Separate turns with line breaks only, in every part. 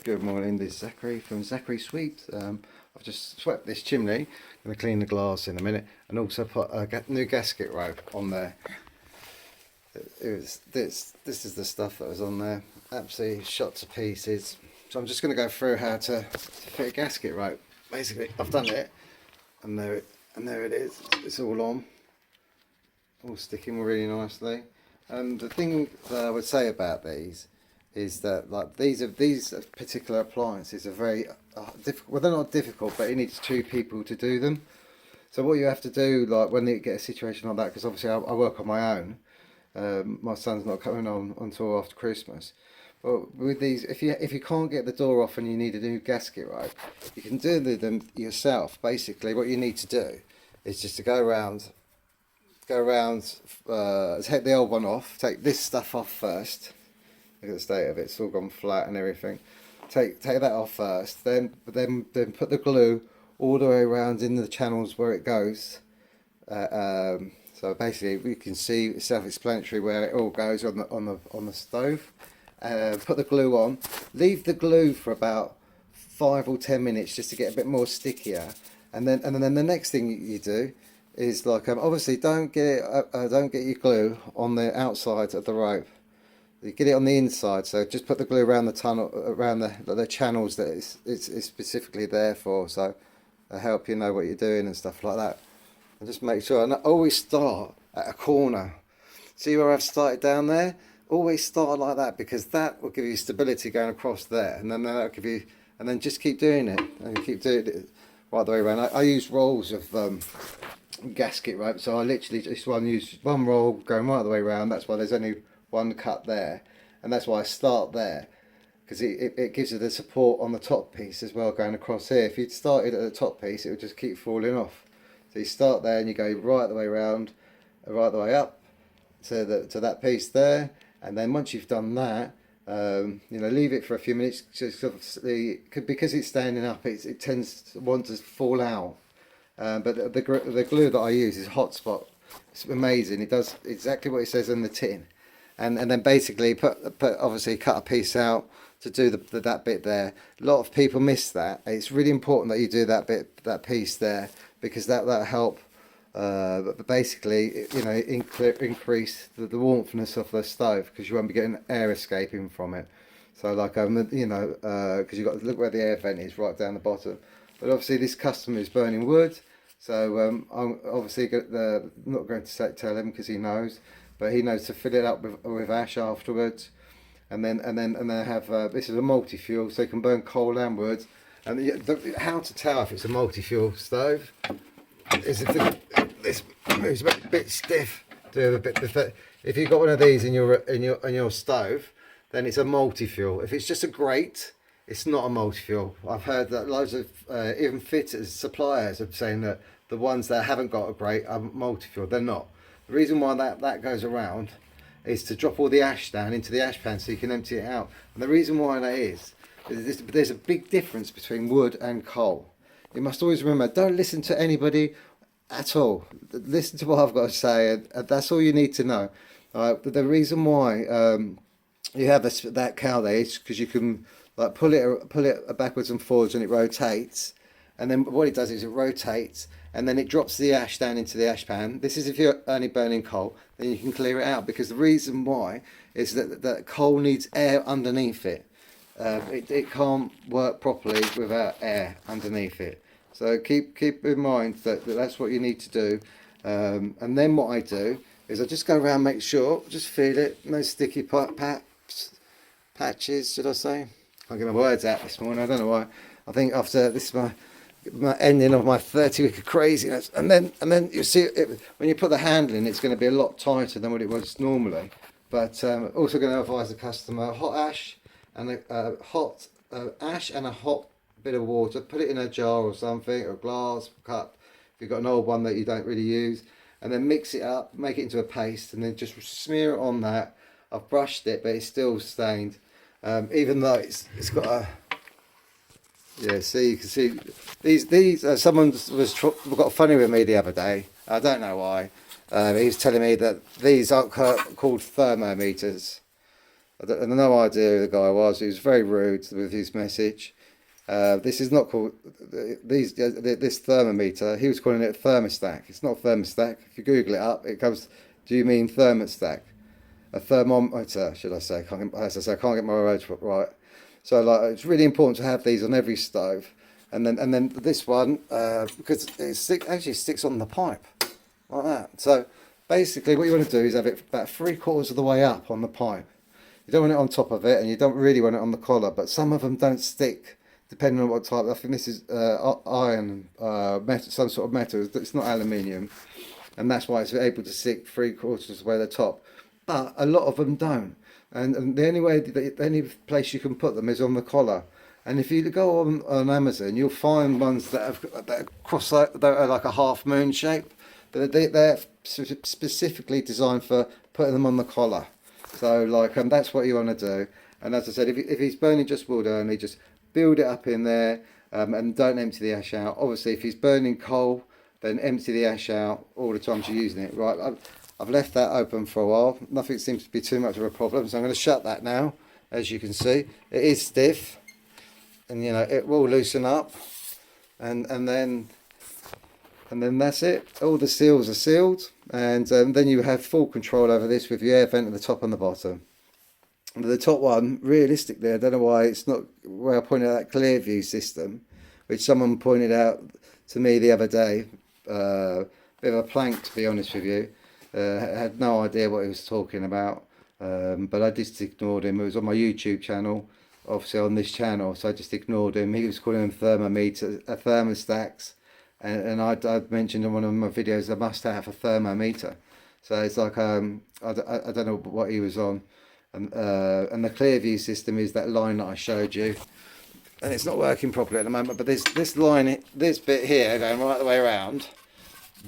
Good morning, this is Zachary from Zachary Sweeps. I've just swept this chimney. I'm going to clean the glass in a minute and also put a new gasket rope on there. This is the stuff that was on there, absolutely shot to pieces. So I'm just going to go through how to fit a gasket rope. Basically, I've done it, and there it is. It's all on, all sticking really nicely. And the thing that I would say about these is that these particular appliances are very difficult. Well, they're not difficult, but it needs two people to do them. So what you have to do, like when you get a situation like that, because obviously I work on my own. My son's not coming on until after Christmas. But with these, if you can't get the door off and you need a new gasket rope, you can do them yourself. Basically, what you need to do is just to go around, take the old one off, take this stuff off first. Look at the state of it; it's all gone flat and everything. Take that off first, then put the glue all the way around in the channels where it goes. So basically, you can see it's self-explanatory where it all goes on the stove. Put the glue on. Leave the glue for about 5 or 10 minutes just to get a bit more stickier, and then the next thing you do is obviously don't get your glue on the outside of the rope. You get it on the inside, so just put the glue around the tunnel, around the channels that it's specifically there for. So it'll help you know what you're doing and stuff like that. And just make sure, and I always start at a corner. See where I've started down there? Always start like that, because that will give you stability going across there, and then that'll give you, and then just keep doing it, and keep doing it right the way around. I use rolls of gasket rope, so I literally just use one roll going right the way around. That's why there's only one cut there, and that's why I start there, because it gives you the support on the top piece as well going across here. If you'd started at the top piece, it would just keep falling off. So you start there and you go right the way around, right the way up to that piece there, and then once you've done that, leave it for a few minutes. Just obviously, because it's standing up, it tends to want to fall out. But the glue that I use is Hotspot. It's amazing. It does exactly what it says in the tin. And then basically obviously cut a piece out to do that bit there. A lot of people miss that. It's really important that you do that piece there, because that'll help basically increase the warmthness of the stove, because you won't be getting air escaping from it. So because you've got to look where the air vent is, right down the bottom. But obviously this customer is burning wood, so I'm obviously not going to tell him, because he knows. But he knows to fill it up with ash afterwards, and then have this is a multi-fuel, so you can burn coal and wood. And how to tell if it's a multi-fuel stove is if this moves a bit stiff. If you've got one of these in your stove, then it's a multi-fuel. If it's just a grate, it's not a multi-fuel. I've heard that loads of even fitters, suppliers are saying that the ones that haven't got a grate are multi-fuel. They're not. The reason why that goes around is to drop all the ash down into the ash pan so you can empty it out. And the reason why that is there's a big difference between wood and coal. You must always remember, don't listen to anybody at all. Listen to what I've got to say, and that's all you need to know. But the reason why you have that cowl there is because you can pull it backwards and forwards, and it rotates. And then what it does is it rotates, and then it drops the ash down into the ash pan. This is if you're only burning coal, then you can clear it out, because the reason why is that coal needs air underneath it. It can't work properly without air underneath it. So keep in mind that's what you need to do. And then what I do is I just go around, make sure, just feel it, no sticky patches, should I say? I can't get my words out this morning, I don't know why. I think after this my ending of my 30-week of craziness, and then you see it, when you put the handle in, it's going to be a lot tighter than what it was normally. But also going to advise the customer, hot ash and a hot bit of water. Put it in a jar or something, or a glass cup if you've got an old one that you don't really use, and then mix it up, make it into a paste, and then just smear it on that. I've brushed it, but it's still stained, even though it's got a. Yeah, see, you can see these. Someone got funny with me the other day. I don't know why. He was telling me that these aren't called thermometers. I had no idea who the guy was. He was very rude with his message. This is not called this thermometer. He was calling it a thermostat. It's not a thermostat. If you Google it up, it comes. Do you mean thermostat? A thermometer, should I say? As I say, I can't get my words right. So like, it's really important to have these on every stove. And then this one, because it actually sticks on the pipe like that. So basically, what you want to do is have it about 3/4 of the way up on the pipe. You don't want it on top of it, and you don't really want it on the collar. But some of them don't stick, depending on what type. I think this is iron, metal, some sort of metal. It's not aluminium, and that's why it's able to stick 3/4 of the way to the top. But a lot of them don't, and the only place you can put them is on the collar. And if you go on Amazon, you'll find ones that are like a half moon shape, but they're specifically designed for putting them on the collar. So like that's what you want to do. And as I said, if he's burning just wood only, just build it up in there, and don't empty the ash out. Obviously, if he's burning coal, then empty the ash out all the times you're using it. Right. I've left that open for a while. Nothing seems to be too much of a problem, so I'm going to shut that now. As you can see, it is stiff, and you know it will loosen up, and then that's it. All the seals are sealed, and then you have full control over this with your air vent at the top and the bottom. And the top one, realistically, I don't know why it's not where I pointed out that clear view system, which someone pointed out to me the other day. Bit of a plank, to be honest with you. Had no idea what he was talking about, but I just ignored him. It was on my YouTube channel, obviously on this channel, so I just ignored him. He was calling them thermostats, and I'd mentioned in one of my videos I must have a thermometer. So it's like I don't know what he was on, and the clear view system is that line that I showed you, and it's not working properly at the moment. But this line, this bit here, going right the way around,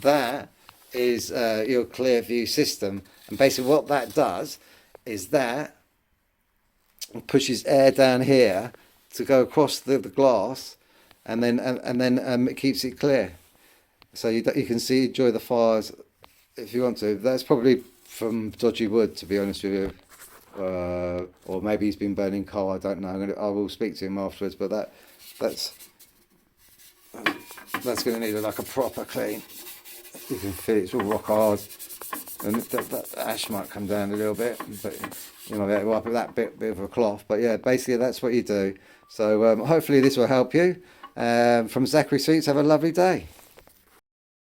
that is your clear view system, and basically what that does is that pushes air down here to go across the glass, and then it keeps it clear, so you can enjoy the fires if you want to. That's probably from dodgy wood, to be honest with you, or maybe he's been burning coal. I don't know. I will speak to him afterwards, but that's going to need like a proper clean. You can feel it's all rock hard, and that ash might come down a little bit, but you know, wipe it that bit of a cloth. But yeah, basically that's what you do. So hopefully this will help you. From Zachary Sweets, have a lovely day.